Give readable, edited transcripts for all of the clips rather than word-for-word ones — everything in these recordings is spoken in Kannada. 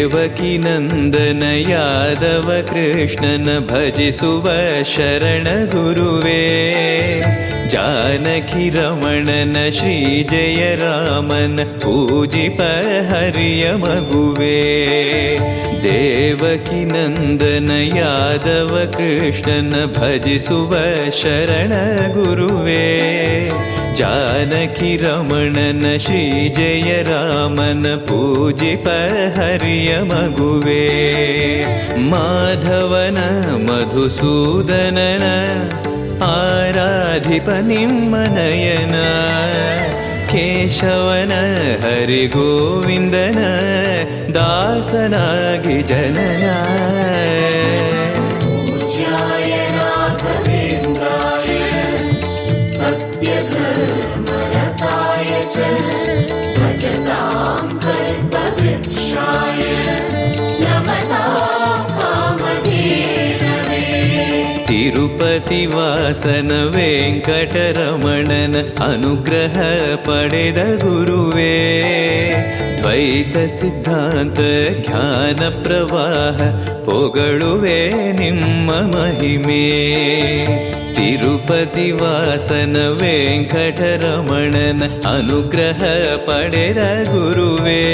ದೇವಕಿ ನಂದನ ಯಾದವ ಕೃಷ್ಣನ ಭಜಿಸುವ ಶರಣ ಗುರುವೇ. ಜಾನಕಿ ರಮಣನ ಶ್ರೀ ಜಯ ರಾಮನ ಪೂಜಿಪ ಹರಿಯ ಮಗುವೇ. ದೇವಕಿ ನಂದನ ಯಾದವ ಕೃಷ್ಣನ ಭಜಿಸುವ ಶರಣ ಗುರುವೇ. ಜಾನಕಿ ರಮಣನ ಶ್ರೀ ಜಯ ರಾಮನ ಪೂಜಿಪ ಹರಿಯ ಮಗುವೇ. ಮಾಧವನ ಮಧುಸೂದನನ ಆರಾಧಿಪ ನಿಮ್ಮ ನಯನ. ಕೇಶವನ ಹರಿಗೋವಿಂದನ ದಾಸನಾಗಿ ಜನನ. ಪೂಜ್ಯಾಯ ರಾಘವೇಂದ್ರಾಯ ಸತ್ಯಧರ್ಮರತಾಯ ಚ ಭಜತಾಂ ಕಲ್ಪವೃಕ್ಷಾಯ ನಮತಾಂ ಕಾಮಧೇನವೇ. ತಿರುಪತಿ ವಾಸನ ವೆಂಕಟರಮಣನ ಅನುಗ್ರಹ ಪಡೆದ ಗುರುವೇ. ದ್ವೈತ ಸಿದ್ಧಾಂತ ಜ್ಞಾನ ಪ್ರವಾಹ ಪೊಗಳುವೆ ನಿಮ್ಮ ಮಹಿಮೆ. ತಿರುಪತಿ ವಾಸನ ವೆಂಕಟರಮಣನ ಅನುಗ್ರಹ ಪಡೆದ ಗುರುವೇ.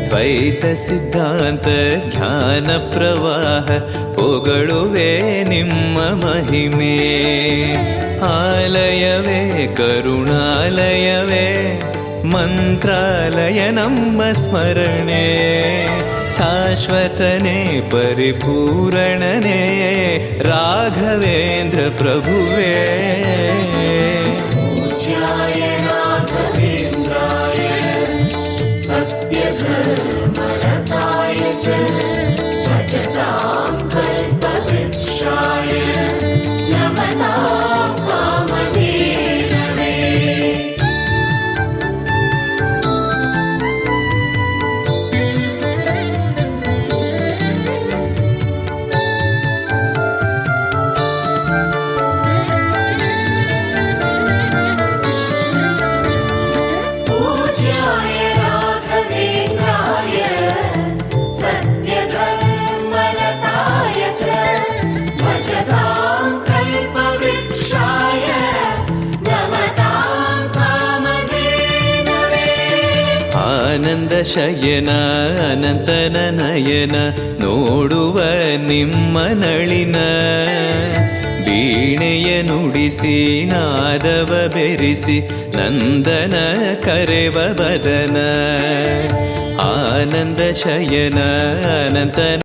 ದ್ವೈತ ಸಿದ್ಧಾಂತ ಜ್ಞಾನ ಪ್ರವಾಹ ಪೊಗಳುವೆ ನಿಮ್ಮ ಮಹಿಮೆ. ಆಲಯವೇ ಕರುಣಾಲಯವೇ ಮಂತ್ರಾಲಯ ನಮ್ಮ ಸ್ಮರಣೆ. ಶಾಶ್ವತನೇ ಪರಿಪೂರಣನೇ ರಾಘವೇಂದ್ರ ಪ್ರಭುವೇ. ಪೂಜ್ಯಾಯ ರಾಘವೇಂದ್ರಾಯ ಸತ್ಯಧರ್ಮರತಾಯ ಚ ಭಜತಾಂ ಕಲ್ಪವೃಕ್ಷಾಯ ನಮತಾಂ ಕಾಮಧೇನವೇ. ಪೂಜ್ಯಾಯ ರಾಘವೇಂದ್ರಾಯ ಸತ್ಯಧರ್ಮರತಾಯ ಚ ಭಜತಾಂ ಕಲ್ಪವೃಕ್ಷಾಯ ನಮತಾಂ ಕಾಮಧೇನವೇ. ಆನಂದ ಶಯನ ಅನಂತನ ನಯನ ನೋಡುವ ನಿಮ್ಮ ನಳಿನ. ವೀಣೆಯ ನುಡಿಸಿ ನಾದವ ಬೆರೆಸಿ ನಂದನ ಕರೆವ ಬದನ. ಆನಂದ ಶಯನ ಅನಂತನ